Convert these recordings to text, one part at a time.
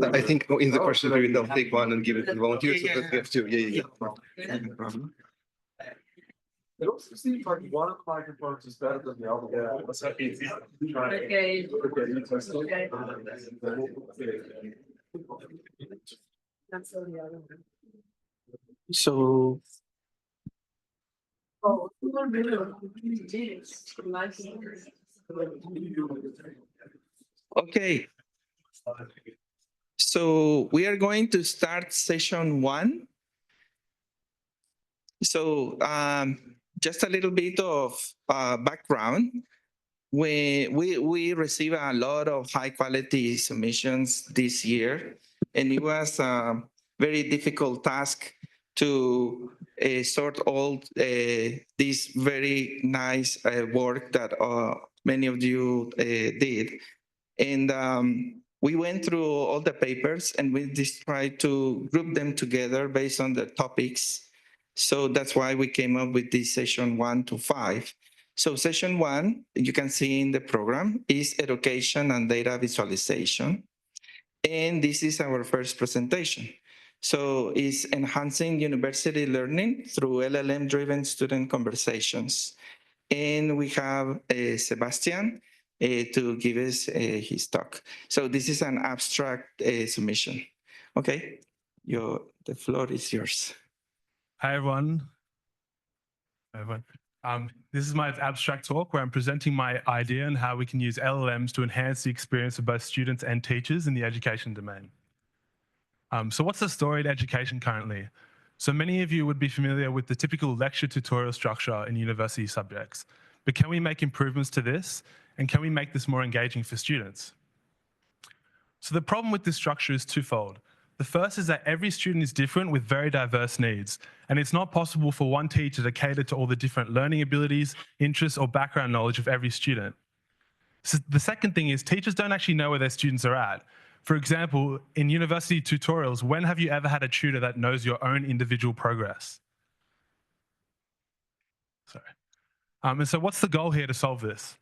I think in the question period, they'll take one and give it to the volunteers. So we have two. Yeah. No problem. It also seems like one of my components is better than the other. Yeah, that's easy. Okay. So. Okay. So we are going to start session 1. So just a little bit of background. We received a lot of high quality submissions this year, and it was a very difficult task to sort all this very nice work that many of you did. And we went through all the papers and we just tried to group them together based on the topics. So that's why we came up with this session 1 to 5. So session 1, you can see in the program, is education and data visualization. And this is our first presentation. So it's enhancing university learning through LLM-driven student conversations. And we have Sebastian to give us his talk. So this is an abstract submission. Okay, the floor is yours. Hi, everyone. This is my abstract talk where I'm presenting my idea on how we can use LLMs to enhance the experience of both students and teachers in the education domain. So what's the story in education currently? So many of you would be familiar with the typical lecture tutorial structure in university subjects, but can we make improvements to this? And can we make this more engaging for students? So the problem with this structure is twofold. The first is that every student is different with very diverse needs, and it's not possible for one teacher to cater to all the different learning abilities, interests, or background knowledge of every student. So the second thing is teachers don't actually know where their students are at. For example, in university tutorials, when have you ever had a tutor that knows your own individual progress? Sorry. And so what's the goal here to solve this?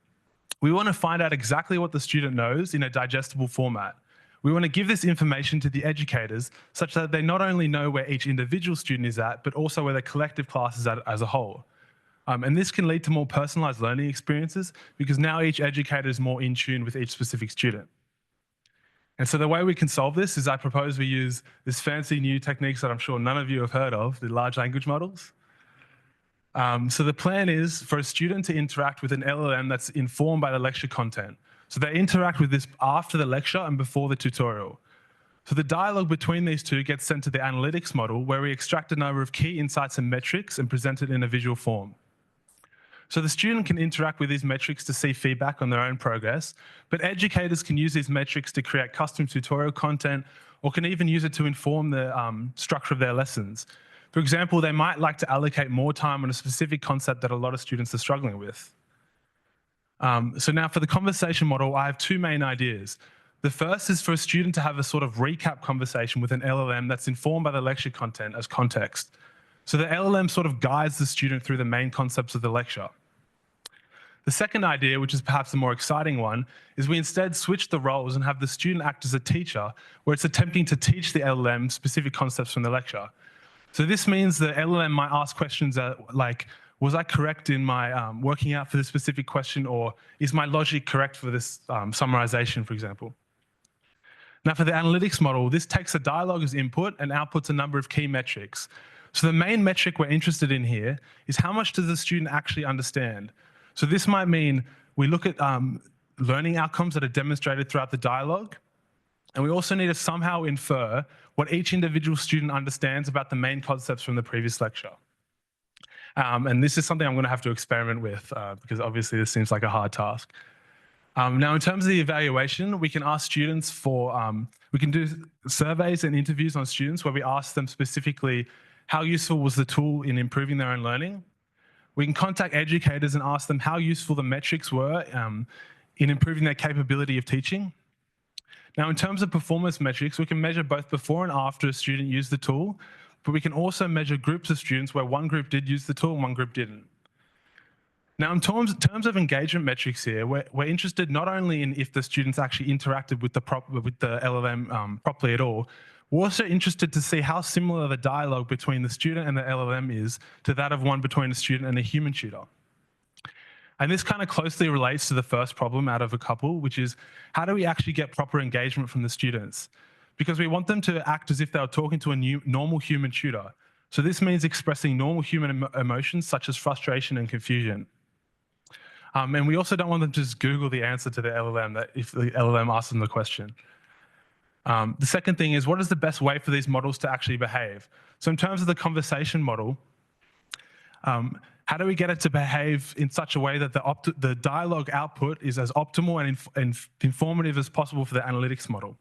We want to find out exactly what the student knows in a digestible format. We want to give this information to the educators such that they not only know where each individual student is at, but also where the collective class is at as a whole. And this can lead to more personalized learning experiences because now each educator is more in tune with each specific student. And so the way we can solve this is I propose we use this fancy new techniques that I'm sure none of you have heard of, the large language models. So the plan is for a student to interact with an LLM that's informed by the lecture content. So they interact with this after the lecture and before the tutorial. So the dialogue between these two gets sent to the analytics model where we extract a number of key insights and metrics and present it in a visual form. So the student can interact with these metrics to see feedback on their own progress, but educators can use these metrics to create custom tutorial content or can even use it to inform the structure of their lessons. For example, they might like to allocate more time on a specific concept that a lot of students are struggling with. So now for the conversation model, I have two main ideas. The first is for a student to have a sort of recap conversation with an LLM that's informed by the lecture content as context. So the LLM sort of guides the student through the main concepts of the lecture. The second idea, which is perhaps the more exciting one, is we instead switch the roles and have the student act as a teacher, where it's attempting to teach the LLM specific concepts from the lecture. So this means the LLM might ask questions like, was I correct in my working out for this specific question, or is my logic correct for this summarization, for example? Now for the analytics model, this takes a dialogue as input and outputs a number of key metrics. So the main metric we're interested in here is how much does the student actually understand? So this might mean we look at learning outcomes that are demonstrated throughout the dialogue, and we also need to somehow infer what each individual student understands about the main concepts from the previous lecture. And this is something I'm going to have to experiment with because obviously this seems like a hard task. Now, in terms of the evaluation, we can ask students for, we can do surveys and interviews on students where we ask them specifically how useful was the tool in improving their own learning. We can contact educators and ask them how useful the metrics were in improving their capability of teaching. Now, in terms of performance metrics, we can measure both before and after a student used the tool, but we can also measure groups of students where one group did use the tool and one group didn't. Now, in terms of engagement metrics here, we're interested not only in if the students actually interacted with the LLM properly at all, we're also interested to see how similar the dialogue between the student and the LLM is to that of one between a student and a human tutor. And this kind of closely relates to the first problem out of a couple, which is how do we actually get proper engagement from the students? Because we want them to act as if they were talking to a normal human tutor. So this means expressing normal human emotions such as frustration and confusion. And we also don't want them to just Google the answer to the LLM that if the LLM asks them the question. The second thing is, what is the best way for these models to actually behave? So in terms of the conversation model, how do we get it to behave in such a way that the dialogue output is as optimal and informative as possible for the analytics model?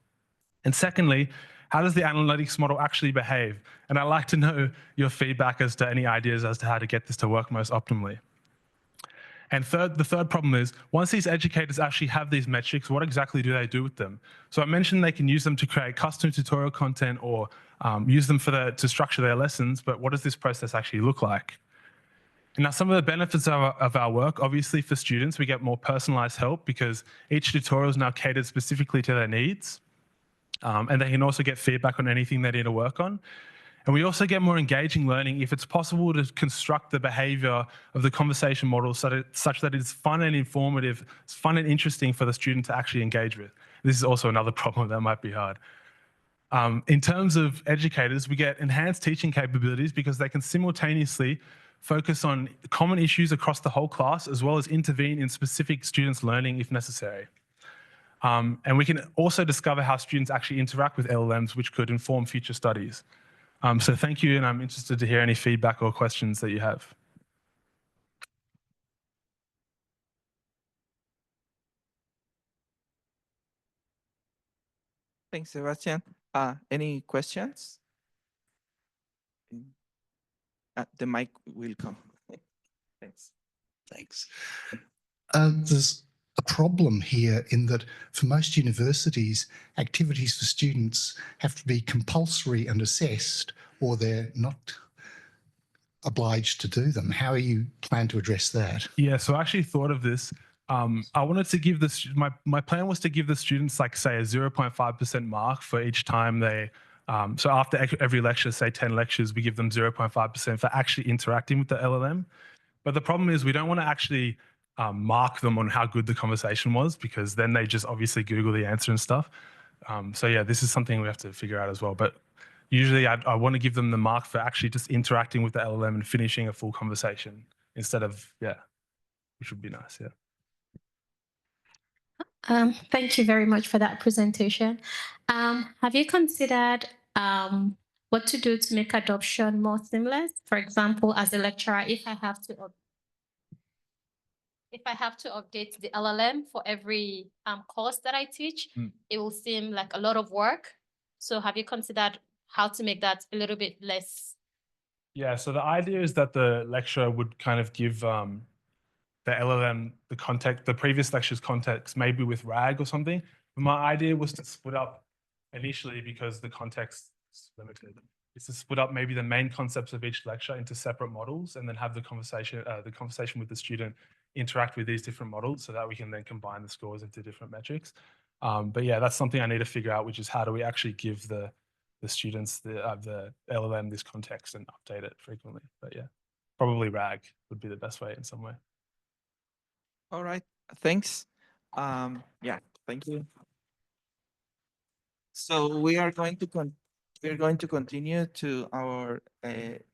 And secondly, how does the analytics model actually behave? And I'd like to know your feedback as to any ideas as to how to get this to work most optimally. And the third problem is, once these educators actually have these metrics, what exactly do they do with them? So I mentioned they can use them to create custom tutorial content or use them to structure their lessons, but what does this process actually look like? And now some of the benefits of our work, obviously for students, we get more personalized help because each tutorial is now catered specifically to their needs. And they can also get feedback on anything they need to work on. And we also get more engaging learning if it's possible to construct the behavior of the conversation model such that it's fun and informative, it's fun and interesting for the student to actually engage with. This is also another problem that might be hard. In terms of educators, we get enhanced teaching capabilities because they can simultaneously focus on common issues across the whole class, as well as intervene in specific students' learning if necessary. And we can also discover how students actually interact with LLMs, which could inform future studies. So thank you, and I'm interested to hear any feedback or questions that you have. Thanks, Sebastian. Any questions? The mic will come. Thanks. Thanks. There's a problem here in that for most universities, activities for students have to be compulsory and assessed, or they're not obliged to do them. How are you plan to address that? Yeah, so I actually thought of this. I wanted to give this, my plan was to give the students like say a 0.5% mark for each time they, so after every lecture, say 10 lectures, we give them 0.5% for actually interacting with the LLM. But the problem is we don't want to actually mark them on how good the conversation was, because then they just obviously Google the answer and stuff. So yeah, this is something we have to figure out as well. But usually I want to give them the mark for actually just interacting with the LLM and finishing a full conversation instead of, yeah, which would be nice, yeah. Thank you very much for that presentation. Have you considered what to do to make adoption more seamless? For example, as a lecturer, if I have to update the LLM for every course that I teach, it will seem like a lot of work. So have you considered how to make that a little bit less? Yeah, so the idea is that the lecturer would kind of give the LLM the context, the previous lecture's context, maybe with RAG or something. But my idea was to split up initially, because the context is limited, is to split up maybe the main concepts of each lecture into separate models, and then have the conversation with the student interact with these different models so that we can then combine the scores into different metrics. But yeah, that's something I need to figure out, which is how do we actually give the students, the LLM, this context and update it frequently. But yeah, probably RAG would be the best way in some way. All right, thanks. Yeah, thank you. So we are going to continue to our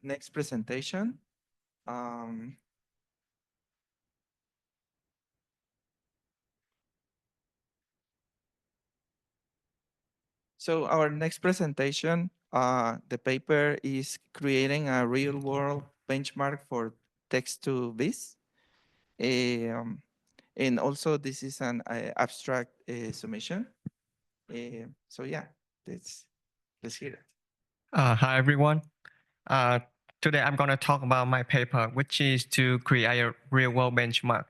next presentation. So our next presentation, the paper is creating a real-world benchmark for Text-to-Vis. And also this is an abstract submission. So yeah, let's hear it. Hi, everyone. Today I'm going to talk about my paper, which is to create a real-world benchmark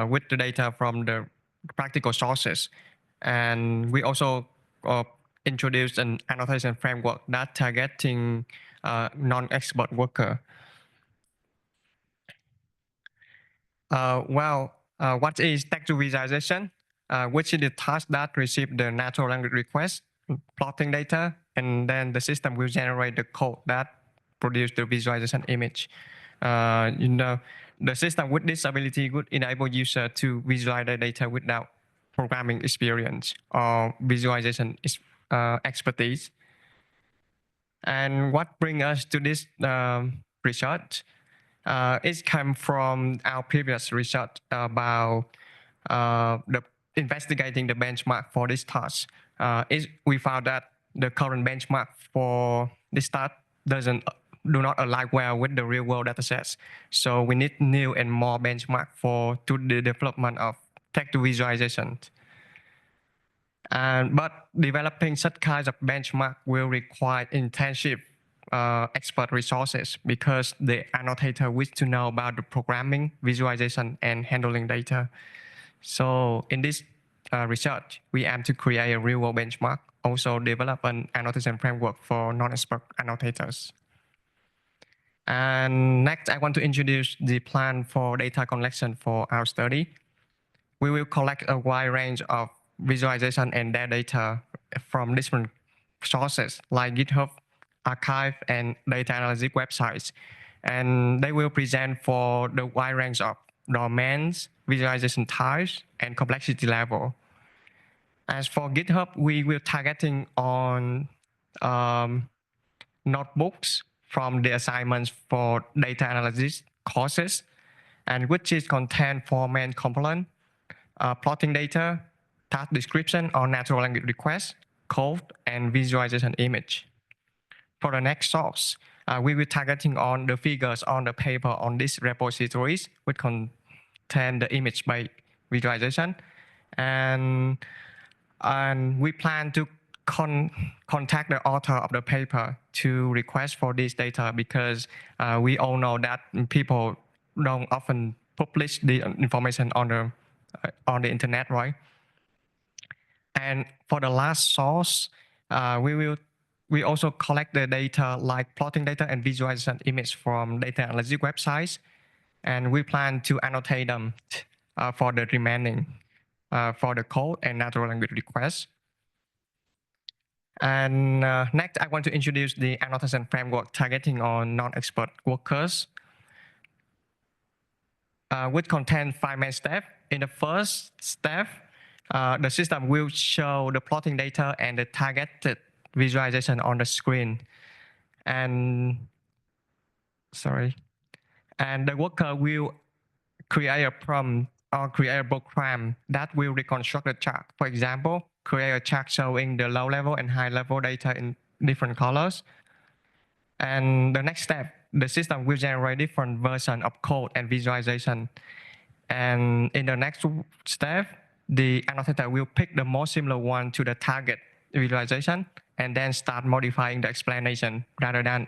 with the data from the practical sources. And we also introduced an annotation framework that targeting non-expert worker. What is text-to-visualization? Which is the task that receives the natural language request, plotting data, and then the system will generate the code that produce the visualization image. The system with this ability would enable user to visualize the data without programming experience or visualization expertise. And what brings us to this research? It comes from our previous research about investigating the benchmark for this task. We found that the current benchmark for this task do not align well with the real-world datasets. So we need new and more benchmark to the development of text-to-visualization. But developing such kinds of benchmark will require intensive expert resources because the annotator wish to know about the programming, visualization, and handling data. So in this research, we aim to create a real-world benchmark, also develop an annotation framework for non-expert annotators. And next, I want to introduce the plan for data collection for our study. We will collect a wide range of visualization and data from different sources like GitHub, archive, and data analysis websites. And they will present for the wide range of domains, visualization types, and complexity level. As for GitHub, we will targeting on notebooks from the assignments for data analysis courses, and which is contain four main components: plotting data, task description or natural language request, code, and visualization image. For the next source, we will targeting on the figures on the paper on these repositories, which contain the image-based visualization. And we plan to contact the author of the paper to request for this data because we all know that people don't often publish the information on the internet, right? And for the last source, we also collect the data like plotting data and visualization image from data analysis websites, and we plan to annotate them for the remaining for the code and natural language requests. And next, I want to introduce the annotation framework targeting on non-expert workers, which contains 5 main steps. In the first step, the system will show the plotting data and the targeted visualization on the screen. And the worker will create a prompt or create a program that will reconstruct the chart. For example, create a chart showing the low level and high level data in different colors. And the next step, the system will generate different versions of code and visualization. And in the next step, the annotator will pick the most similar one to the target visualization and then start modifying the explanation rather than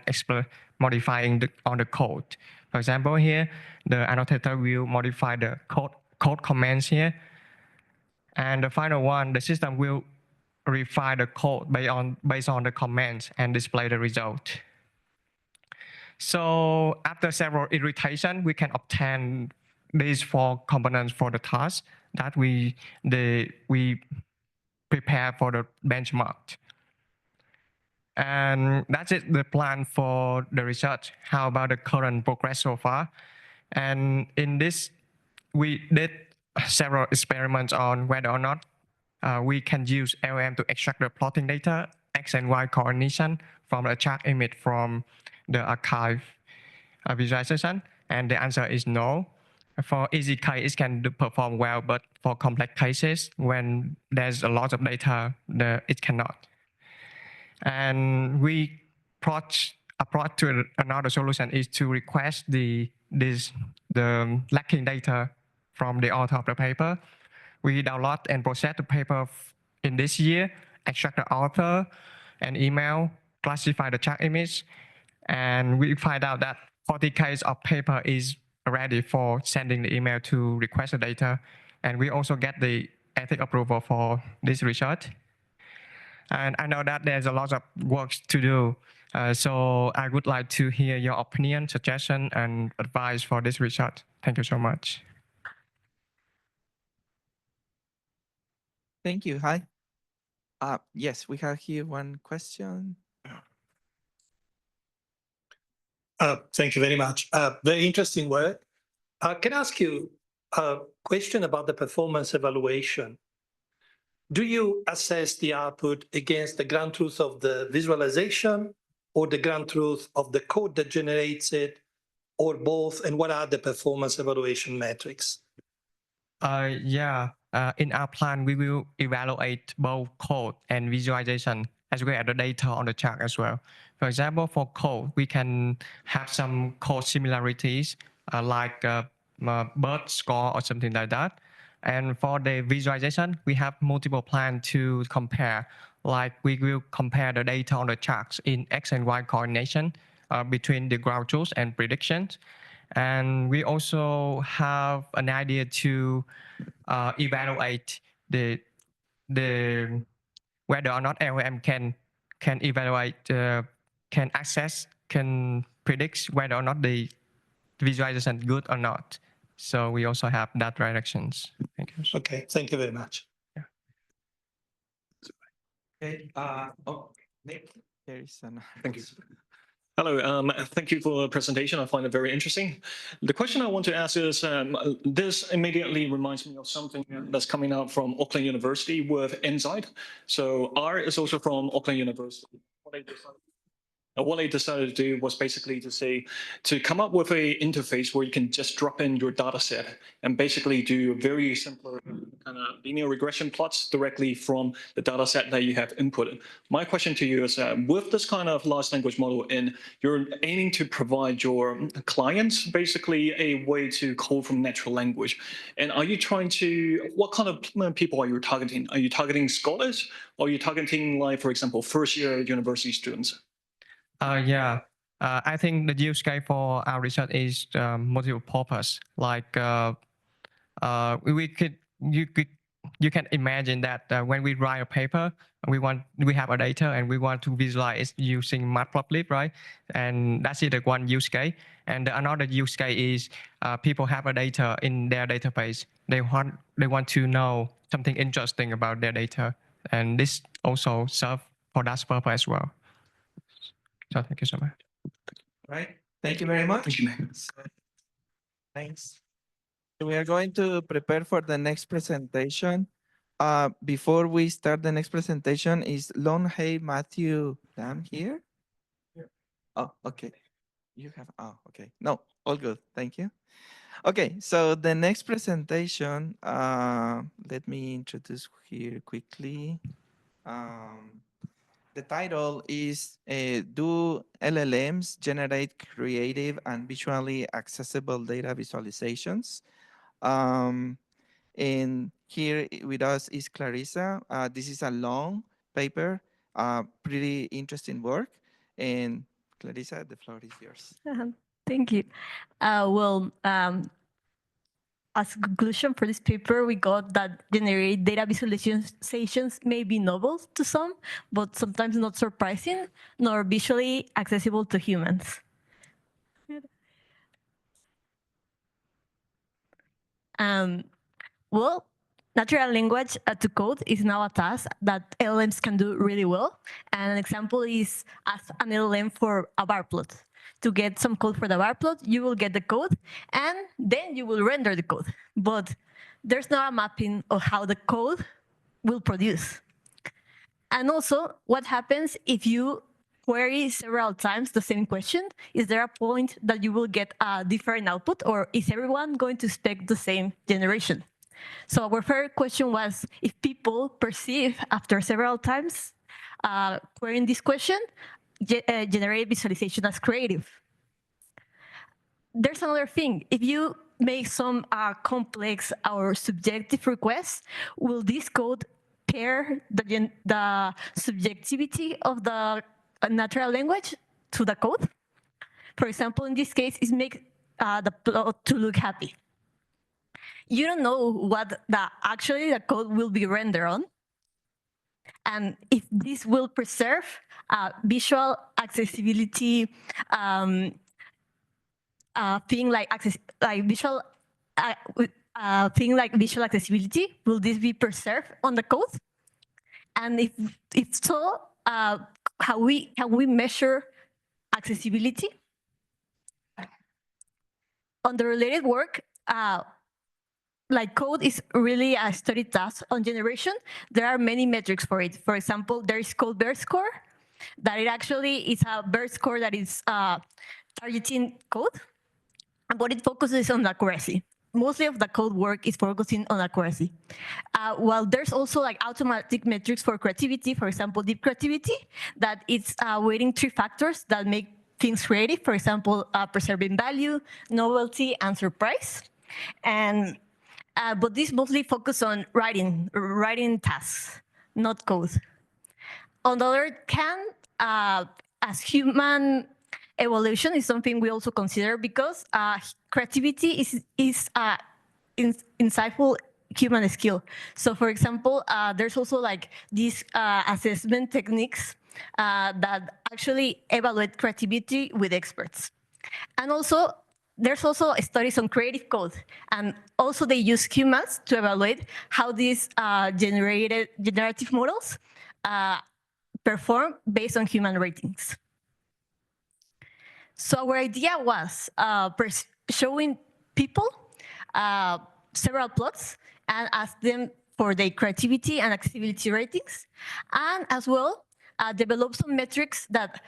modifying on the code. For example, here, the annotator will modify the code comments here. And the final one, the system will refine the code based on the comments and display the result. So after several iterations, we can obtain these 4 components for the task that we prepare for the benchmark. And that's it, the plan for the research. How about the current progress so far? And in this, we did several experiments on whether or not we can use LLM to extract the plotting data, X and Y coordination from a chart image from the archive visualization. And the answer is no. For easy case, it can perform well, but for complex cases, when there's a lot of data, it cannot. And we approach to another solution is to request the lacking data from the author of the paper. We download and process the paper in this year, extract the author, and email, classify the chart image, and we find out that 40 cases of paper is ready for sending the email to request the data. And we also get the ethics approval for this research. And I know that there's a lot of work to do. So I would like to hear your opinion, suggestion, and advice for this research. Thank you so much. Thank you. Hi. Yes, we have here one question. Thank you very much. Very interesting work. Can I ask you a question about the performance evaluation? Do you assess the output against the ground truth of the visualization or the ground truth of the code that generates it, or both? And what are the performance evaluation metrics? In our plan, we will evaluate both code and visualization as well as the data on the chart as well. For example, for code, we can have some code similarities like birth score or something like that. And for the visualization, we have multiple plans to compare. Like we will compare the data on the charts in X and Y coordination between the ground truth and predictions. And we also have an idea to evaluate the whether or not LLM can evaluate, can access, can predict whether or not the visualization is good or not. So we also have that directions. Thank you. Okay, thank you very much. Okay. Nick, there is another. Thank you. Hello, thank you for the presentation. I find it very interesting. The question I want to ask is, this immediately reminds me of something that's coming out from Auckland University with Insight. So R is also from Auckland University. What they decided to do was basically to come up with an interface where you can just drop in your data set and basically do very simple kind of linear regression plots directly from the data set that you have inputted. My question to you is, with this kind of large language model, you're aiming to provide your clients basically a way to code from natural language. And are you trying to, what kind of people are you targeting? Are you targeting scholars, or are you targeting, like, for example, first-year university students? I think the use case for our research is multiple purpose. Like you can imagine that when we write a paper, we have a data and we want to visualize using matplotlib, right? And that's the one use case. And another use case is people have a data in their database. They want to know something interesting about their data, and this also serves for that purpose as well. So thank you so much. Right. Thank you very much. Thank you. Thanks. We are going to prepare for the next presentation. Before we start the next presentation, is Lon Hay Matthew Lam here? Oh, okay. You have, okay. No, all good. Thank you. Okay, so the next presentation, let me introduce here quickly. The title is Do LLMs Generate Creative and Visually Accessible Data Visualizations? And here with us is Clarissa. This is a long paper, pretty interesting work. And Clarissa, the floor is yours. Thank you. As a conclusion for this paper, we got that generate data visualizations may be novel to some, but sometimes not surprising, nor visually accessible to humans. Natural language to code is now a task that LLMs can do really well. And an example is ask an LLM for a bar plot. To get some code for the bar plot, you will get the code, and then you will render the code. But there's not a mapping of how the code will produce. And also, what happens if you query several times the same question? Is there a point that you will get a different output, or is everyone going to expect the same generation? So our first question was, if people perceive after several times querying this question, generate visualization as creative. There's another thing. If you make some complex or subjective requests, will this code pair the subjectivity of the natural language to the code? For example, in this case, it makes the plot to look happy. You don't know what actually the code will be rendered on. And if this will preserve visual accessibility thing like visual thing like visual accessibility, will this be preserved on the code? And if so, how can we measure accessibility? On the related work, like code is really a study task on generation. There are many metrics for it. For example, there is code BERT score, that it actually is a BERT score that is targeting code, but it focuses on accuracy. Mostly of the code work is focusing on accuracy. While there's also like automatic metrics for creativity, for example, deep creativity, that it's weighting 3 factors that make things creative. For example, preserving value, novelty, and surprise. And but this mostly focus on writing tasks, not code. On the other hand, as human evolution is something we also consider, because creativity is insightful human skill. So for example, there's also like these assessment techniques that actually evaluate creativity with experts. And also, there's also studies on creative code, and also they use humans to evaluate how these generative models perform based on human ratings. So our idea was showing people several plots and ask them for their creativity and accessibility ratings, and as well develop some metrics that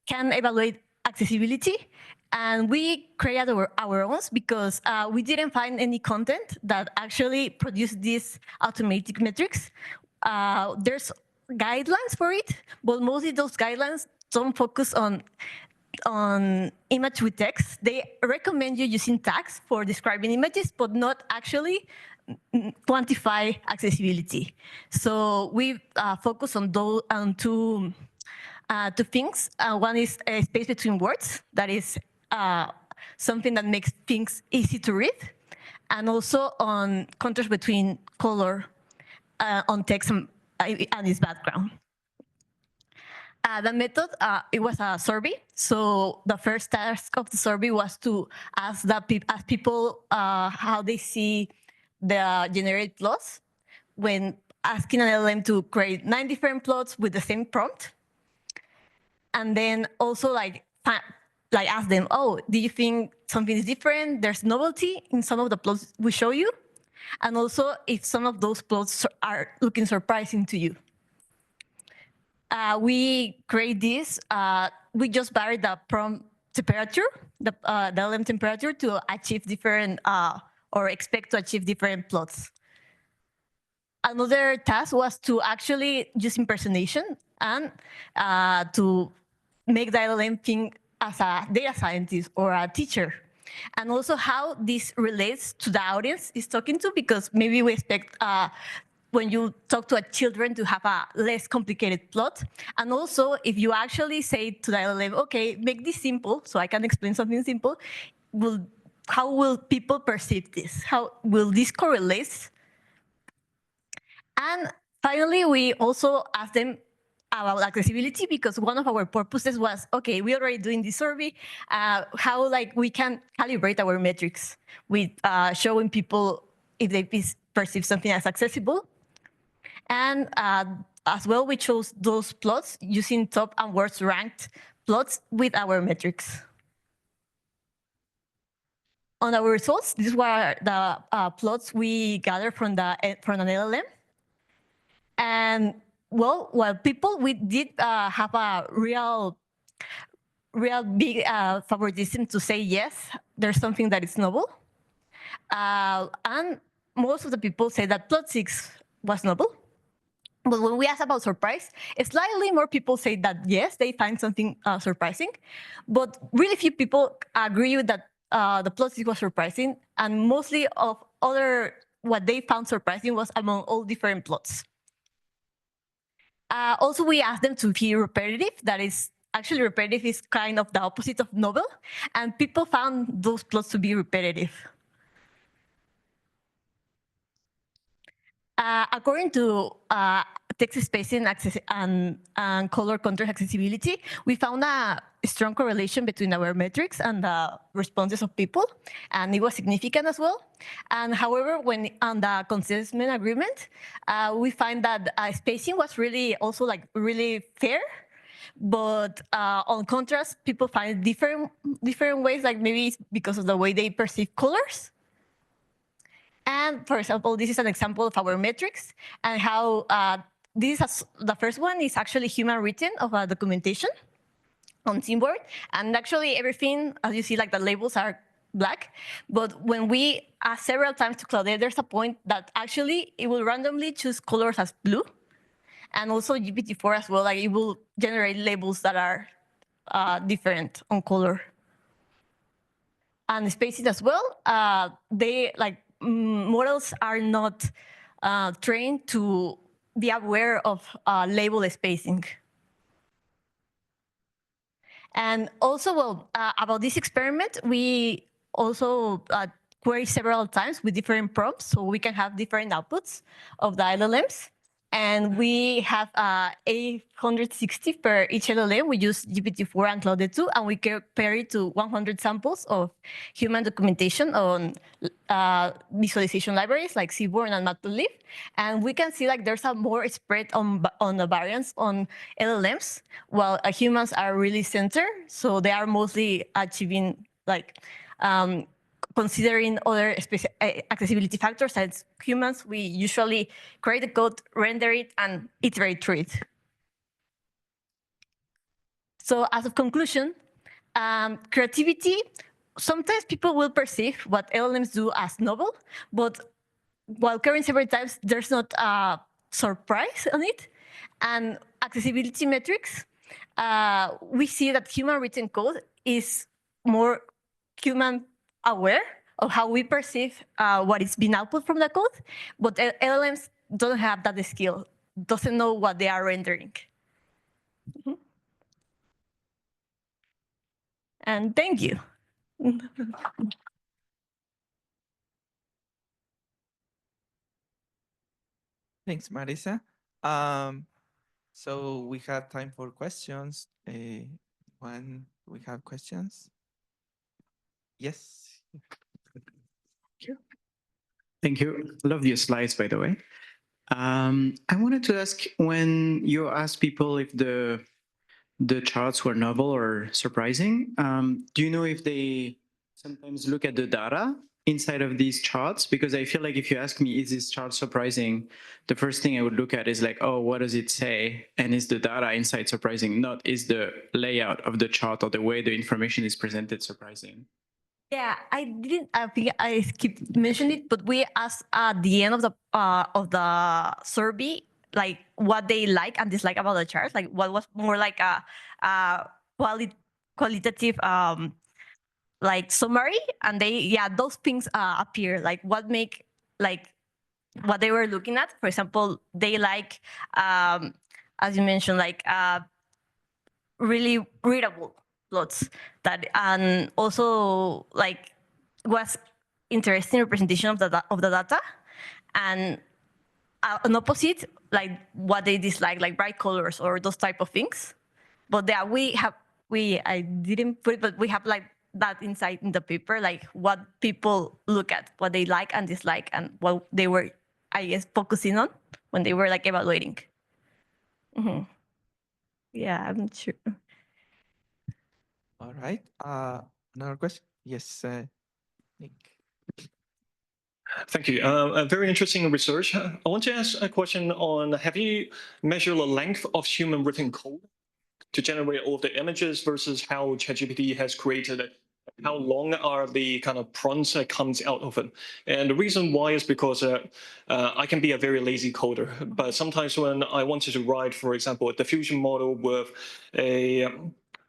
can evaluate accessibility. And we created our own, because we didn't find any content that actually produced these automatic metrics. There's guidelines for it, but mostly those guidelines don't focus on image with text. They recommend you using tags for describing images, but not actually quantify accessibility. So we focus on those two things. One is a space between words, that is something that makes things easy to read, and also on contrast between color on text and its background. The method, it was a survey. So the first task of the survey was to ask people how they see the generated plots when asking an LLM to create 9 different plots with the same prompt. And then also like ask them, oh, do you think something is different? There's novelty in some of the plots we show you. And also if some of those plots are looking surprising to you. We create this, we just vary the prompt temperature, the LLM temperature, to achieve different, or expect to achieve different plots. Another task was to actually use impersonation and to make the LLM think as a data scientist or a teacher. And also how this relates to the audience is talking to, because maybe we expect when you talk to children to have a less complicated plot. And also, if you actually say to the LLM, okay, make this simple so I can explain something simple, how will people perceive this? How will this correlate? And finally, we also asked them about accessibility, because one of our purposes was, okay, we're already doing this survey, how we can calibrate our metrics with showing people if they perceive something as accessible. And as well, we chose those plots using top and worst ranked plots with our metrics. On our results, these were the plots we gathered from an LLM. And well, people, we did have a real big favoritism to say yes, there's something that is novel. And most of the people say that plot 6 was novel. But when we ask about surprise, slightly more people say that yes, they find something surprising. But really few people agree with that the plot 6 was surprising. And mostly of what they found surprising was among all different plots. Also, we asked them to be repetitive. That is, actually repetitive is kind of the opposite of novel. And people found those plots to be repetitive. According to text spacing and color contrast accessibility, we found a strong correlation between our metrics and the responses of people, and it was significant as well. And however, when on the consent agreement, we find that spacing was really also like really fair. But on contrast, people find different ways, like maybe it's because of the way they perceive colors. And for example, this is an example of our metrics and how the first one is actually human written of a documentation on Teamboard. And actually everything, as you see, like the labels are black. But when we ask several times to Claudette, there's a point that actually it will randomly choose colors as blue. And also GPT-4 as well, like it will generate labels that are different on color. And spacing as well, they like models are not trained to be aware of label spacing. And also, well, about this experiment, we also query several times with different prompts, so we can have different outputs of the LLMs. And we have 860 per each LLM. We use GPT-4 and Claude 2, and we compare it to 100 samples of human documentation on visualization libraries like Seaborn and Matplotlib. And we can see like there's a more spread on the variance on LLMs, while humans are really centered. So they are mostly achieving like considering other accessibility factors. As humans, we usually create the code, render it, and iterate through it. So as a conclusion, creativity, sometimes people will perceive what LLMs do as novel, but while querying several times, there's not a surprise on it. And accessibility metrics, we see that human written code is more human aware of how we perceive what is being output from the code, but LLMs don't have that skill, doesn't know what they are rendering. And thank you. Thanks, Marisa. So we have time for questions. When we have questions? Yes. Thank you. Love your slides, by the way. I wanted to ask, when you ask people if the charts were novel or surprising, do you know if they sometimes look at the data inside of these charts? Because I feel like if you ask me, is this chart surprising? The first thing I would look at is like, oh, what does it say? And is the data inside surprising? Not is the layout of the chart or the way the information is presented surprising. Yeah, I think I skipped mentioning it, but we asked at the end of the survey, like what they like and dislike about the charts, like what was more like a qualitative like summary, and those things appear, like what make like what they were looking at. For example, they like as you mentioned, like really readable plots that, and also like was interesting representation of the data, and an opposite, like what they dislike, like bright colors or those type of things. But yeah, I didn't put it, but we have like that insight in the paper, like what people look at, what they like and dislike, and what they were, I guess, focusing on when they were like evaluating. Yeah, I'm not sure. All right. Another question? Yes, Nick. Thank you. A very interesting research. I want to ask a question on, have you measured the length of human written code to generate all of the images versus how ChatGPT has created it? How long are the kind of prompts that comes out of it? And the reason why is because I can be a very lazy coder, but sometimes when I wanted to write, for example, a diffusion model with a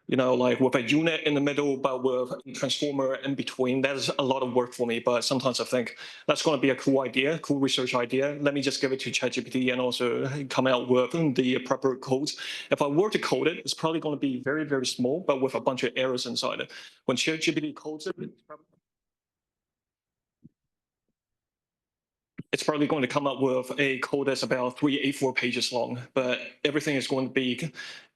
like with a unit in the middle, but with a transformer in between, that's a lot of work for me. But sometimes I think that's going to be a cool idea, cool research idea. Let me just give it to ChatGPT and also come out with the proper codes. If I were to code it, it's probably going to be very, very small, but with a bunch of errors inside it. When ChatGPT codes it, it's probably going to come up with a code that's about 3 A4 pages long, but everything is going to be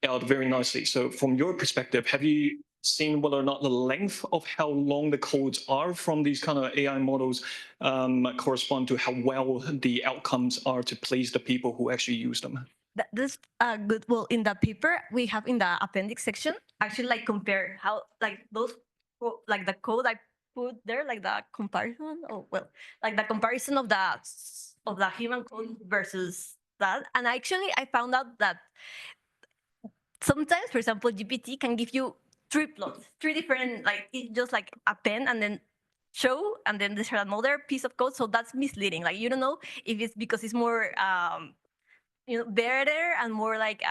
out very nicely. So from your perspective, have you seen whether or not the length of how long the codes are from these kind of AI models correspond to how well the outcomes are to please the people who actually use them? This good. Well, in the paper we have in the appendix section, actually like compare how like those like the code I put there, like the comparison. Oh well, like the comparison of the human code versus that. And actually, I found out that sometimes, for example, GPT can give you three plots, three different, like it's just like a pen and then show, and then there's another piece of code. So that's misleading. Like you don't know if it's because it's more better and more like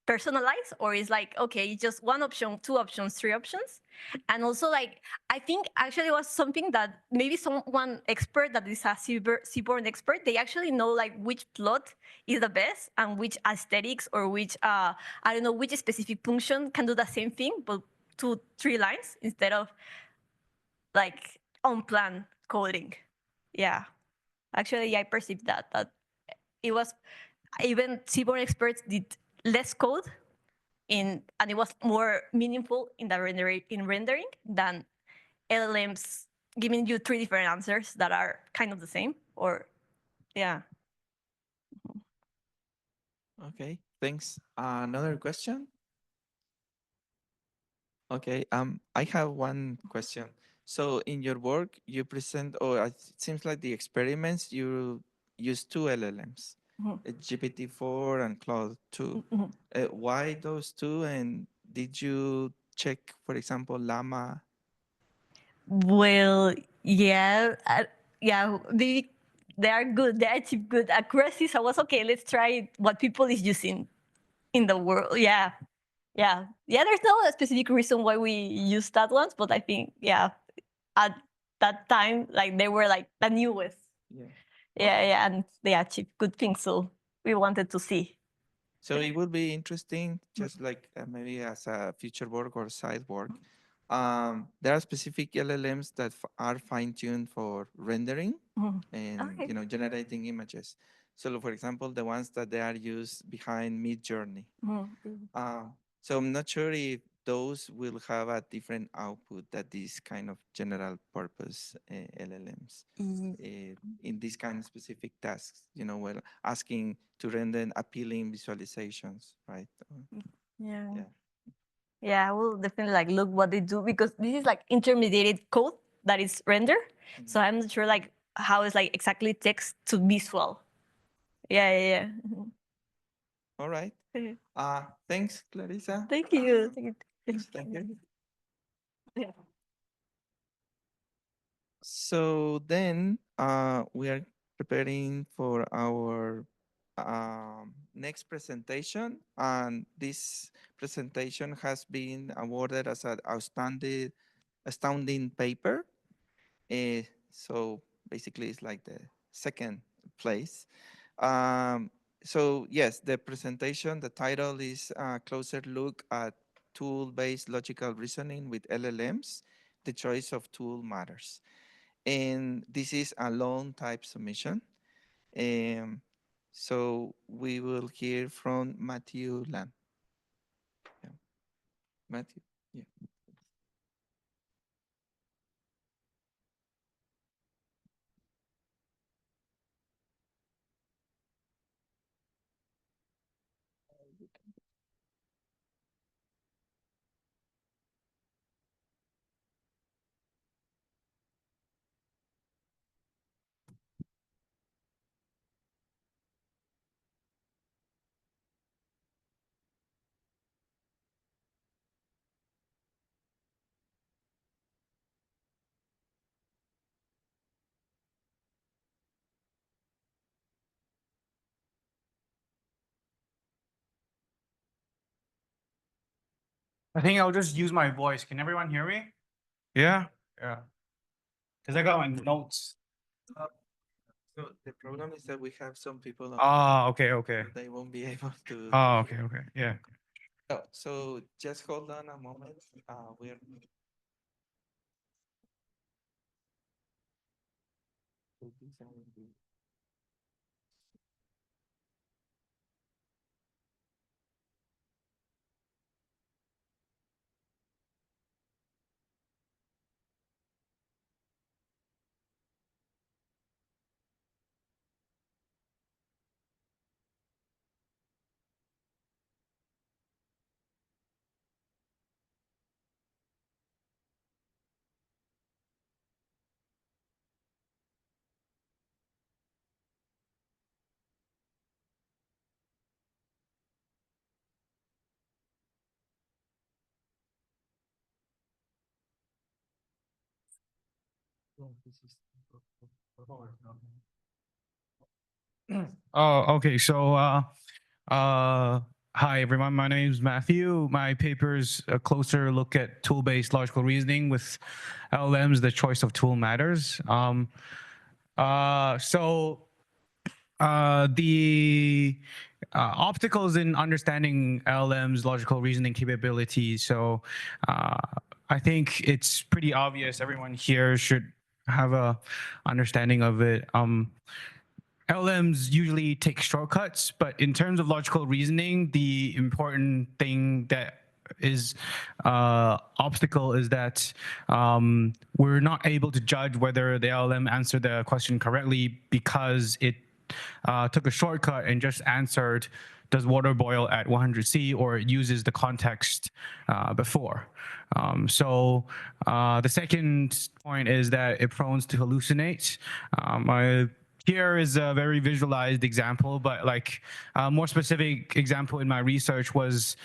personalized, or is like, okay, just one option, two options, three options. And also like, I think actually it was something that maybe someone expert that is a seaborn expert, they actually know like which plot is the best and which aesthetics or which, I don't know, which specific function can do the same thing, but 2-3 lines instead of like unplanned coding. Yeah, actually I perceived that it was, even seaborn experts did less code and it was more meaningful in the rendering than LLMs giving you 3 different answers that are kind of the same, or yeah. Okay, thanks. Another question? Okay, I have one question. So in your work, you present, or it seems like the experiments, you use 2 LLMs, GPT-4 and Claude 2. Why those 2? And did you check, for example, Llama? Well, yeah, yeah, they are good. They achieve good accuracy. So I was okay. Let's try what people is using in the world. Yeah, yeah, yeah. There's no specific reason why we use that ones, but I think at that time, like they were like the newest. Yeah, and they achieved good things. So we wanted to see. So it would be interesting, just like maybe as a future work or side work. There are specific LLMs that are fine-tuned for rendering and generating images. So, for example, the ones that they are used behind Mid-Journey. So I'm not sure if those will have a different output that these kind of general purpose LLMs in these kind of specific tasks, well, asking to render appealing visualizations, right? Yeah, I will definitely like look what they do, because this is like intermediate code that is render. So I'm not sure like how it's like exactly text to visual. Yeah. All right. Thanks, Clarissa. Thank you. Thank you. Yeah. So then we are preparing for our next presentation, and this presentation has been awarded as an astounding paper. So basically it's like the second place. So yes, the presentation, the title is a closer look at tool-based logical reasoning with LLMs. The choice of tool matters. And this is a long type submission. So we will hear from Matthew Lam. Yeah. Matthew, yeah. I think I'll just use my voice. Can everyone hear me? Yeah? Yeah. Because I got my notes. So the problem is that we have some people. Okay. They won't be able to. Okay. Yeah. So just hold on a moment. We're Oh, okay. So, hi everyone. My name is Matthew. My paper's a closer look at tool-based logical reasoning with LLMs. The choice of tool matters. The obstacles in understanding LLM's logical reasoning capabilities. So, I think it's pretty obvious. Everyone here should have a understanding of it. LLMs usually take shortcuts, but in terms of logical reasoning, the important thing that is obstacle is that we're not able to judge whether the LLM answered the question correctly because it took a shortcut and just answered, does water boil at 100°C, or it uses the context before. The second point is that it prone to hallucinate. Here is a very visualized example, but like a more specific example in my research was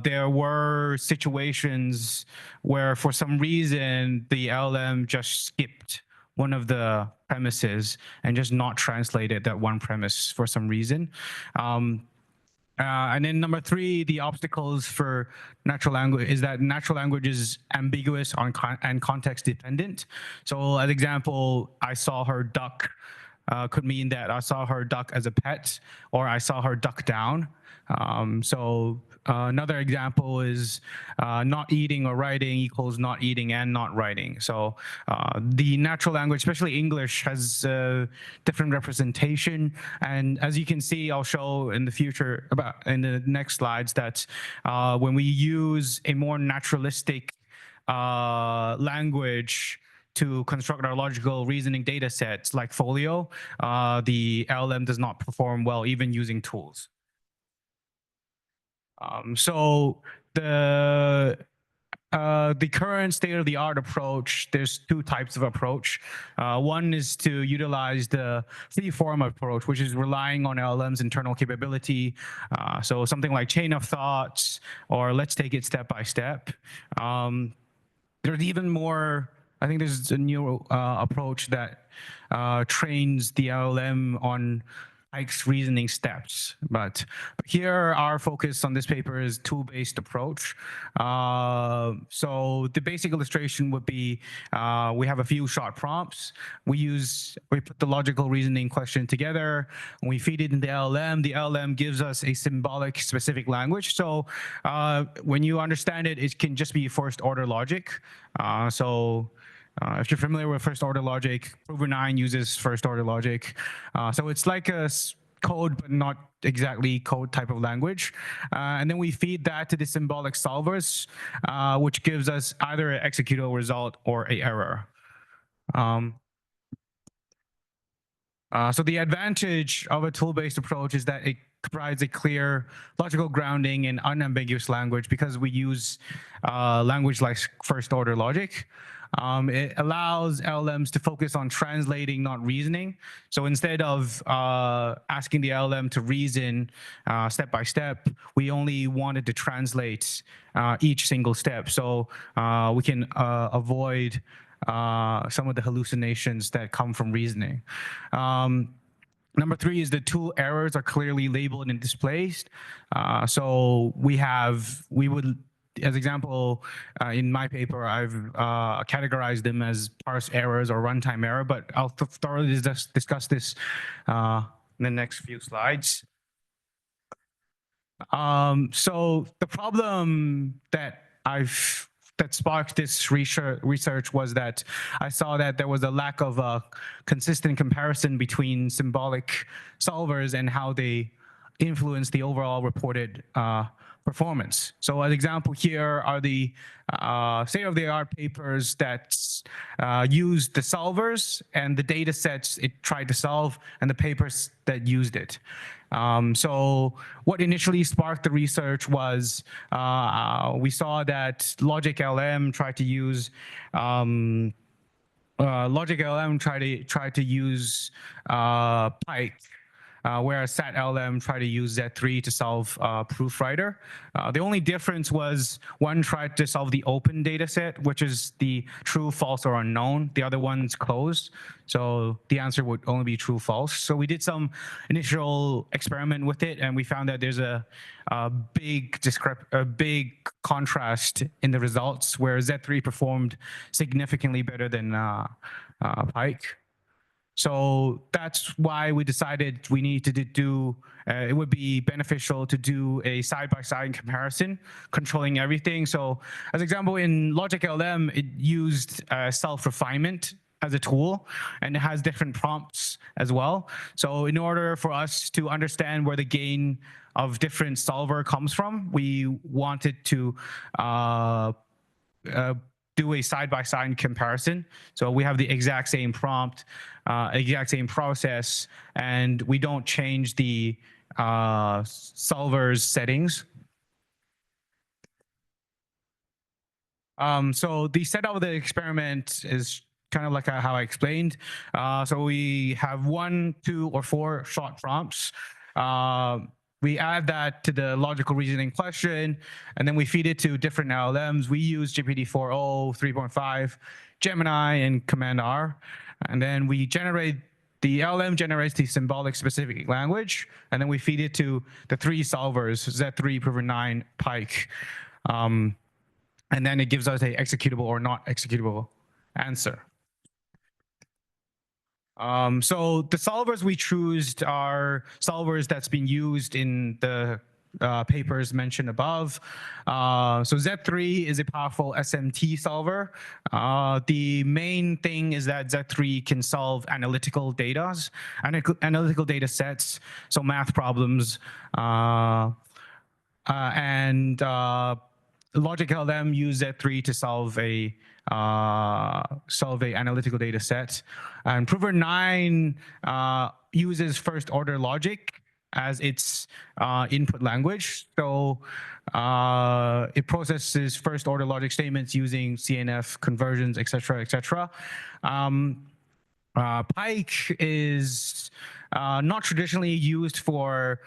there were situations where for some reason the LLM just skipped one of the premises and just not translated that one premise for some reason. And then number three, the obstacles for natural language is that natural language is ambiguous and context dependent. So as example, I saw her duck could mean that I saw her duck as a pet, or I saw her duck down. Another example is not eating or writing equals not eating and not writing. So the natural language, especially English, has different representation. And as you can see, I'll show in the future in the next slides that when we use a more naturalistic language to construct our logical reasoning data sets like Folio, the LLM does not perform well even using tools. The current state-of-the-art approach, there's two types of approach. One is to utilize the free-form approach, which is relying on LLM's internal capability. So something like chain of thoughts, or let's take it step by step. There's even more, I think there's a new approach that trains the LLM on Ike's reasoning steps. But here our focus on this paper is tool-based approach. So the basic illustration would be we have a few short prompts. We put the logical reasoning question together, and we feed it in the LLM. The LLM gives us a symbolic specific language. So when you understand it, it can just be first order logic. If you're familiar with first order logic, Prover 9 uses first order logic. So it's like a code, but not exactly code type of language. And then we feed that to the symbolic solvers, which gives us either an executable result or an error. So the advantage of a tool-based approach is that it provides a clear logical grounding in unambiguous language because we use language like first order logic. It allows LLMs to focus on translating, not reasoning. So instead of asking the LLM to reason step by step, we only wanted to translate each single step. So we can avoid some of the hallucinations that come from reasoning. Number three is the tool errors are clearly labeled and displayed. So we would, as example, in my paper, I've categorized them as parse errors or runtime error, but I'll thoroughly discuss this in the next few slides. So the problem that I've that sparked this research was that I saw that there was a lack of a consistent comparison between symbolic solvers and how they influence the overall reported performance. So an example here are the state-of-the-art papers that used the solvers and the data sets it tried to solve and the papers that used it. So what initially sparked the research was we saw that Logic LM tried to use Pike, whereas SAT-LM tried to use Z3 to solve Proofwriter. The only difference was one tried to solve the open data set, which is the true, false, or unknown. The other one's closed, so the answer would only be true, false. So we did some initial experiment with it, and we found that there's a big contrast in the results, where Z3 performed significantly better than Pike. So that's why we decided we need to do, it would be beneficial to do a side-by-side comparison, controlling everything. So as example, in Logic LM, it used self-refinement as a tool, and it has different prompts as well. So in order for us to understand where the gain of different solver comes from, we wanted to do a side-by-side comparison. So we have the exact same prompt, exact same process, and we don't change the solver's settings. So the setup of the experiment is kind of like how I explained. So we have 1, 2, or 4 short prompts. We add that to the logical reasoning question, and then we feed it to different LLMs. We use GPT-4o, 3.5, Gemini, and Command R. And then we generate, the LLM generates the symbolic specific language, and then we feed it to the 3 solvers, Z3, Prover 9, Pike. And then it gives us a executable or not executable answer. So the solvers we choose are solvers that's been used in the papers mentioned above. So Z3 is a powerful SMT solver. The main thing is that Z3 can solve analytical data sets, so math problems, and Logic LM use Z3 to solve a analytical data set, and Prover 9 uses first order logic as its input language. So it processes first order logic statements using CNF conversions, etc., etc. Pike is not traditionally used for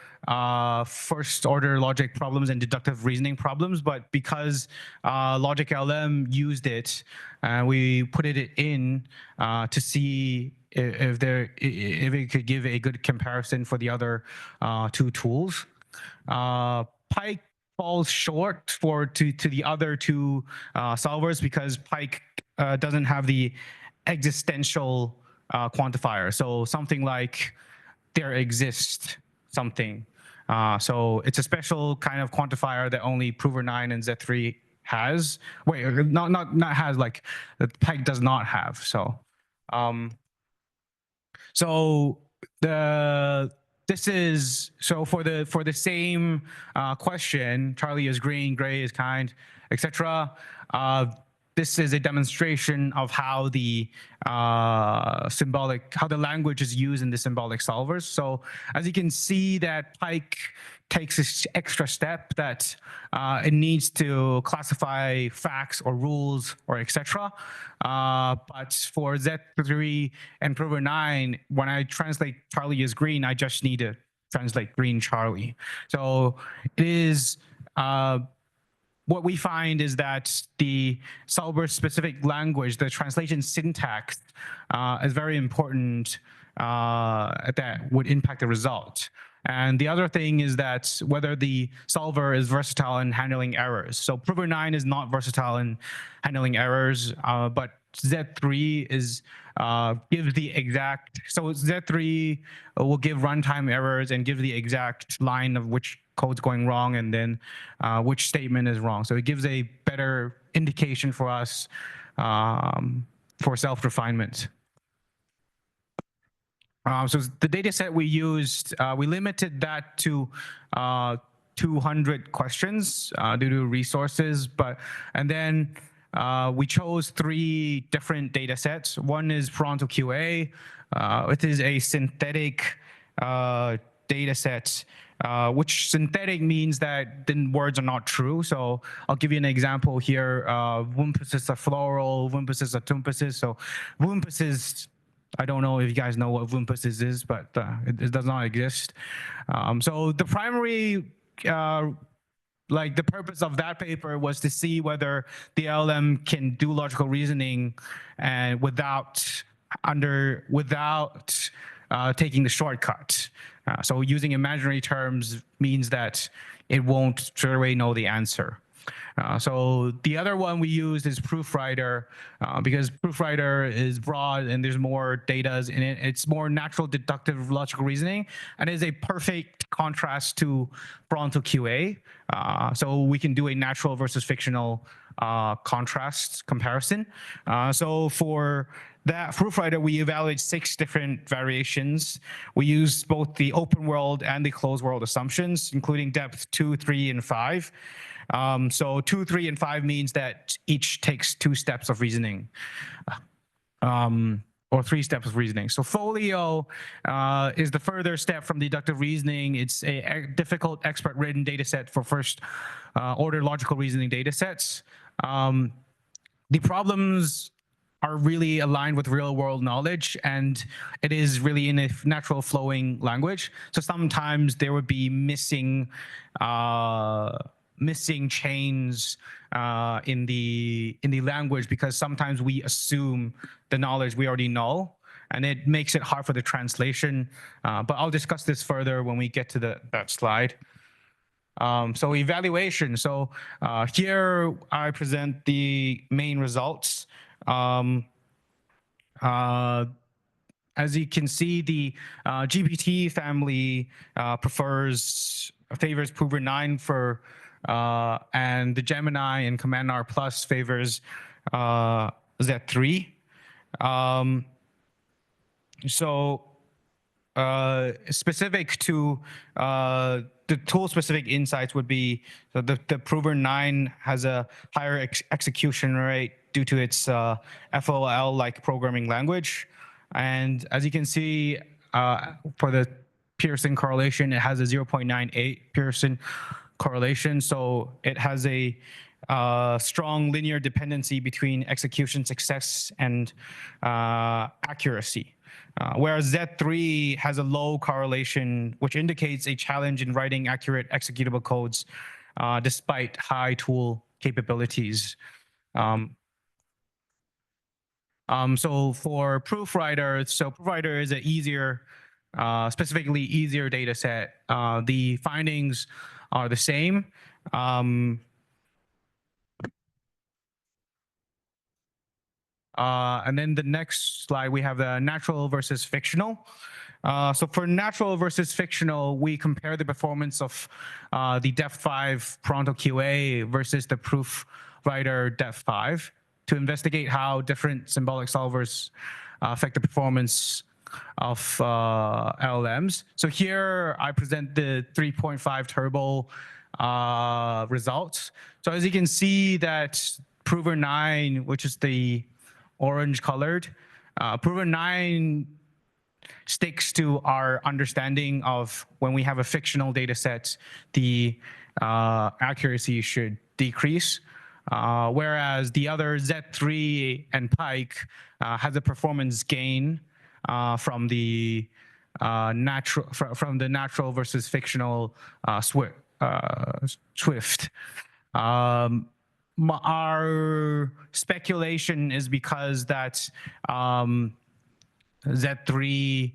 first order logic problems and deductive reasoning problems, but because Logic LM used it, we put it in to see if it could give a good comparison for the other 2 tools. Pike falls short to the other 2 solvers because Pike doesn't have the existential quantifier. So something like there exists something. So it's a special kind of quantifier that only Prover 9 and Z3 has. Wait, not has, like that Pike does not have. So for the same question, Charlie is green, gray is kind, etc. This is a demonstration of how the language is used in the symbolic solvers. So as you can see, that Pike takes this extra step that it needs to classify facts or rules or etc. But for Z3 and Prover 9, when I translate Charlie as green, I just need to translate green Charlie. So it is what we find is that the solver-specific language, the translation syntax, is very important that would impact the result. And the other thing is that whether the solver is versatile in handling errors. So Prover 9 is not versatile in handling errors, but Z3 is gives the exact, so Z3 will give runtime errors and give the exact line of which code's going wrong and then which statement is wrong. So it gives a better indication for us for self-refinement. So the data set we used, we limited that to 200 questions due to resources, and then we chose 3 different data sets. One is Pronto QA. It is a synthetic data set, which synthetic means that the words are not true. So I'll give you an example here. Wumpus are floral, Wumpus are tumpus. So Wumpus is, I don't know if you guys know what Wumpus is, but it does not exist. So the primary the purpose of that paper was to see whether the LLM can do logical reasoning and without taking the shortcut. So using imaginary terms means that it won't straight away know the answer. So the other one we used is Proofwriter because Proofwriter is broad and there's more data in it. It's more natural deductive logical reasoning and is a perfect contrast to Pronto QA. So we can do a natural versus fictional contrast comparison. So for that Proofwriter, we evaluate 6 different variations. We use both the open world and the closed world assumptions, including depth 2, 3, and 5. So 2, 3, and 5 means that each takes 2 steps of reasoning, or 3 steps of reasoning. So Folio is the further step from deductive reasoning. It's a difficult expert-written data set for first-order logical reasoning data sets. The problems are really aligned with real-world knowledge, and it is really in a natural flowing language. So sometimes there would be missing chains in the language because sometimes we assume the knowledge we already know, and it makes it hard for the translation. But I'll discuss this further when we get to that slide. So evaluation. So here I present the main results. As you can see, the GPT family favors Prover 9 for and the Gemini and Command R Plus favors Z3. Specific to the tool-specific insights would be the Prover 9 has a higher execution rate due to its FOL-like programming language. And as you can see, for the Pearson correlation, it has a 0.98 Pearson correlation. So it has a strong linear dependency between execution success and accuracy. Whereas Z3 has a low correlation, which indicates a challenge in writing accurate executable codes despite high tool capabilities. So for Proofwriter, Proofwriter is an easier, specifically easier data set. The findings are the same. And then the next slide, we have the natural versus fictional. So for natural versus fictional, we compare the performance of the Depth 5 Pronto QA versus the Proofwriter Depth 5 to investigate how different symbolic solvers affect the performance of LLMs. So here I present the 3.5 turbo results. So as you can see that Prover 9, which is the orange colored, Prover 9 sticks to our understanding of when we have a fictional data set, the accuracy should decrease. Whereas the other Z3 and Pike has a performance gain from the natural versus fictional Swift. Our speculation is because that Z3,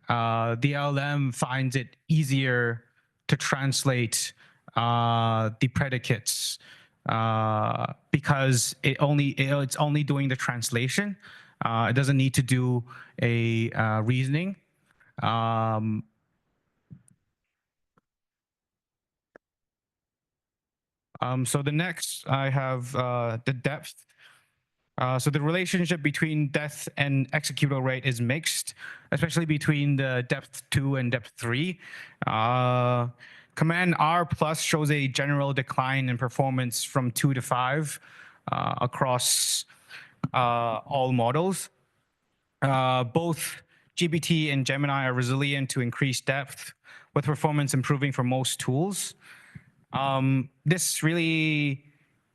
the LLM finds it easier to translate the predicates because it's only doing the translation. It doesn't need to do a reasoning. So the next I have the depth. So the relationship between depth and executable rate is mixed, especially between the depth 2 and depth 3. Command R plus shows a general decline in performance from 2 to 5 across all models. Both GPT and Gemini are resilient to increased depth, with performance improving for most tools. This really,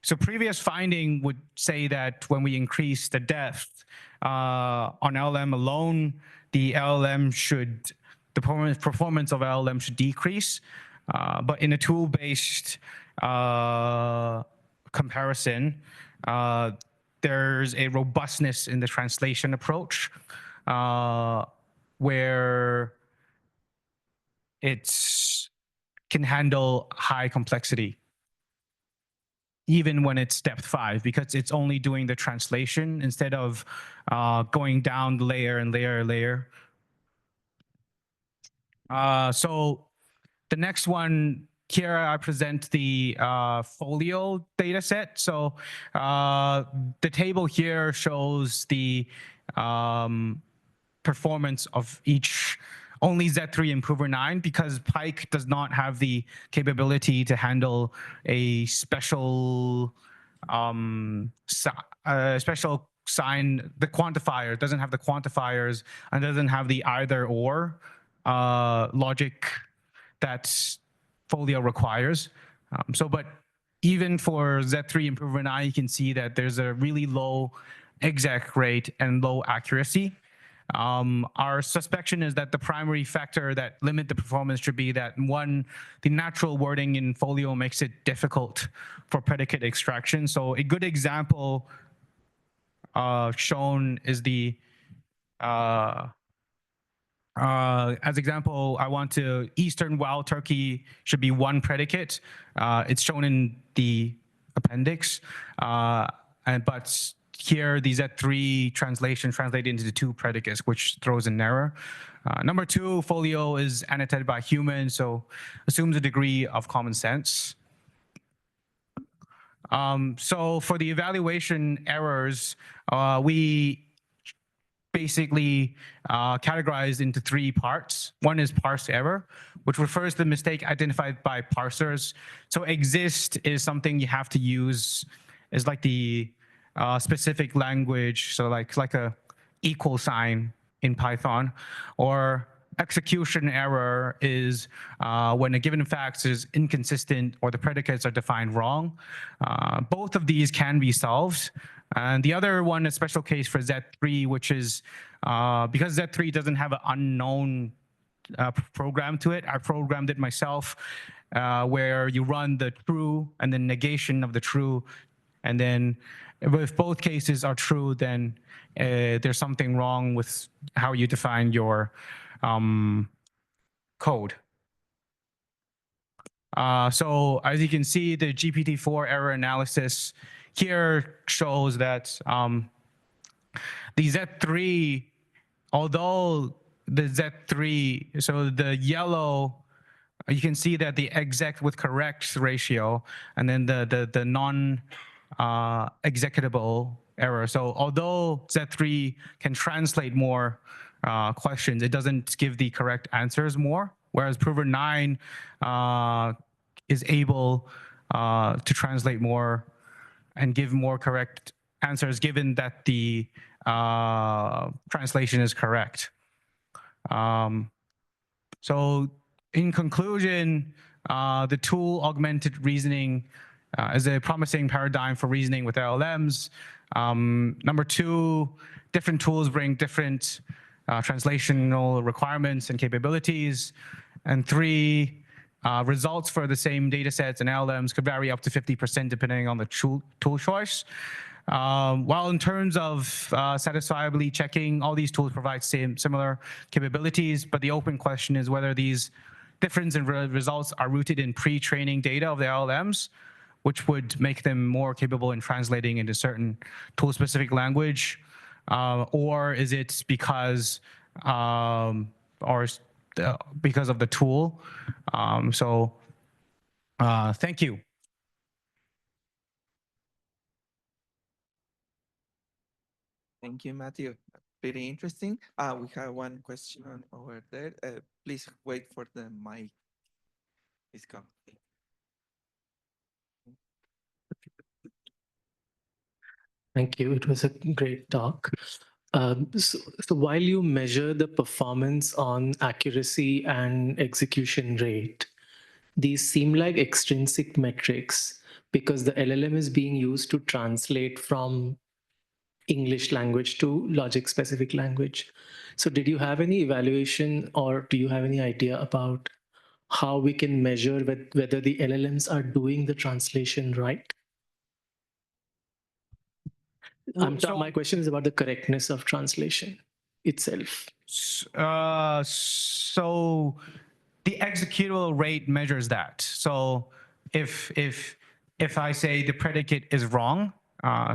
so previous finding would say that when we increase the depth on LLM alone, the performance of LLM should decrease. But in a tool-based comparison, there's a robustness in the translation approach where it's can handle high complexity, even when it's depth 5, because it's only doing the translation instead of going down layer and layer. So the next one here, I present the folio data set. So the table here shows the performance of each only Z3 Improver 9, because Pike does not have the capability to handle a special sign. The quantifier doesn't have the quantifiers and doesn't have the either or logic that Folio requires. But even for Z3 Improver 9, you can see that there's a really low exec rate and low accuracy. Our suspicion is that the primary factor that limit the performance should be that, one, the natural wording in Folio makes it difficult for predicate extraction. So a good example shown is the, as example, I want to Eastern Wild Turkey should be one predicate. It's shown in the appendix, but here, the Z3 translation translated into the 2 predicates, which throws an error. Number 2, Folio is annotated by humans, so assumes a degree of common sense. So for the evaluation errors, we basically categorized into 3 parts. One is parse error, which refers to the mistake identified by parsers. So exist is something you have to use, is like the specific language, so like a equal sign in Python. Or execution error is when a given fact is inconsistent or the predicates are defined wrong. Both of these can be solved. And the other one, a special case for Z3, which is because Z3 doesn't have an unknown program to it. I programmed it myself, where you run the true and the negation of the true, and then if both cases are true, then there's something wrong with how you define your code. So as you can see, the GPT-4 error analysis here shows that the Z3, although the Z3, so the yellow, you can see that the exec with correct ratio, and then the non executable error. So although Z3 can translate more questions, it doesn't give the correct answers more, whereas Prover 9 is able to translate more and give more correct answers, given that the translation is correct. So in conclusion, the tool augmented reasoning is a promising paradigm for reasoning with LLMs. Number 2, different tools bring different translational requirements and capabilities. And 3, results for the same data sets and LLMs could vary up to 50% depending on the tool choice. While in terms of satisfiably checking, all these tools provide similar capabilities, but the open question is whether these difference in results are rooted in pre-training data of the LLMs, which would make them more capable in translating into certain tool-specific language? Or is it because because of the tool? Thank you. Thank you, Matthew. Very interesting. We have one question over there. Please wait for the mic. It's coming. Thank you. It was a great talk. So while you measure the performance on accuracy and execution rate, these seem like extrinsic metrics because the LLM is being used to translate from English language to logic specific language. So did you have any evaluation or do you have any idea about how we can measure whether the LLMs are doing the translation right? My question is about the correctness of translation itself. So the executable rate measures that. So if I say the predicate is wrong,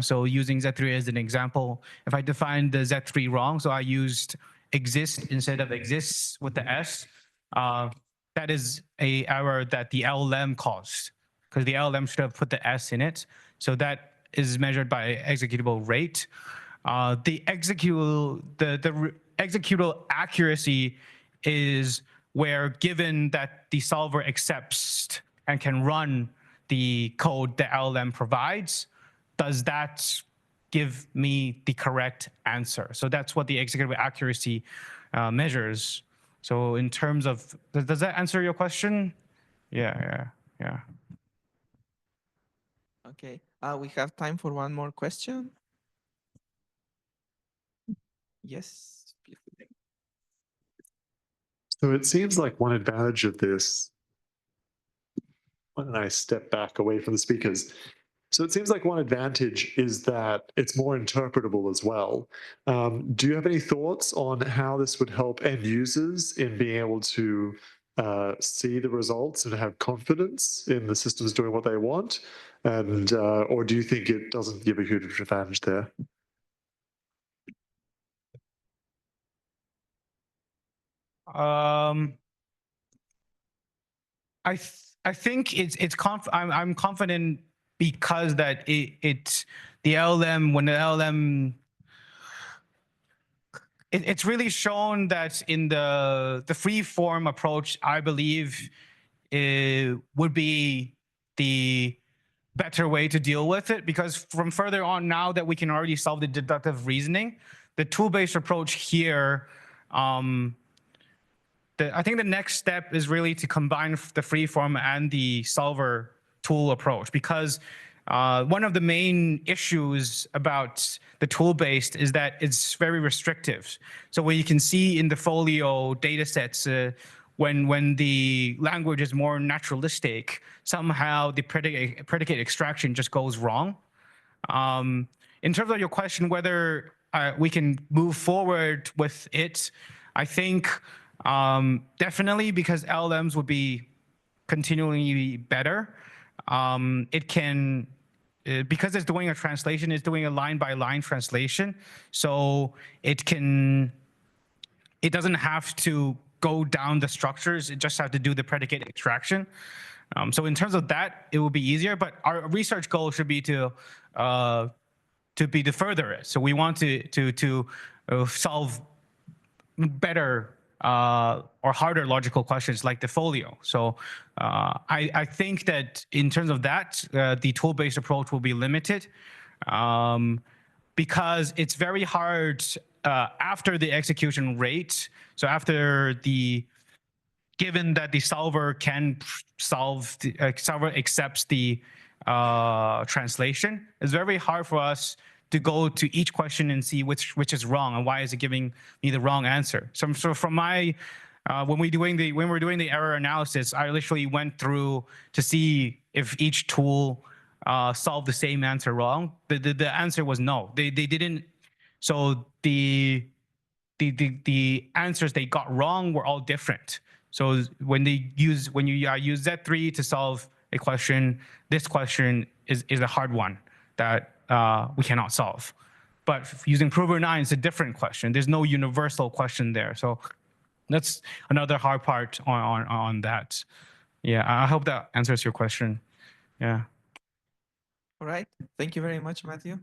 so using Z3 as an example, if I define the Z3 wrong, so I used exist instead of exists with the S, that is a error that the LLM caused because the LLM should have put the S in it. So that is measured by executable rate. The executable accuracy is where, given that the solver accepts and can run the code the LLM provides, does that give me the correct answer? So that's what the executable accuracy measures. So in terms of, does that answer your question? Yeah. Okay, we have time for one more question. Yes. So it seems like one advantage of this, when I step back away from the speakers, so it seems like one advantage is that it's more interpretable as well. Do you have any thoughts on how this would help end users in being able to see the results and have confidence in the systems doing what they want? And or do you think it doesn't give a huge advantage there? I think I'm confident because that the LLM, when the LLM, it's really shown that in the free form approach, I believe it would be the better way to deal with it, because from further on, now that we can already solve the deductive reasoning, the tool-based approach here, I think the next step is really to combine the freeform and the solver tool approach, because one of the main issues about the tool-based is that it's very restrictive. So what you can see in the folio data sets, when the language is more naturalistic, somehow the predicate extraction just goes wrong. In terms of your question, whether we can move forward with it, I think definitely, because LLMs would be continually better. It can, because it's doing a translation, it's doing a line-by-line translation. So it doesn't have to go down the structures. It just has to do the predicate extraction. So in terms of that, it will be easier. But our research goal should be to further it. So we want to solve better or harder logical questions like the folio. So I think that in terms of that, the tool-based approach will be limited because it's very hard after the execution rate. So given that the solver can solve, solver accepts the translation, it's very hard for us to go to each question and see which is wrong and why is it giving me the wrong answer. So from my when we're doing the error analysis, I literally went through to see if each tool solved the same answer wrong. The answer was no. They didn't. So the answers they got wrong were all different. So when you use Z3 to solve a question, this question is a hard one that we cannot solve. But using Prover 9 is a different question. There's no universal question there. So that's another hard part on that. Yeah, I hope that answers your question. Yeah. All right. Thank you very much, Matthew.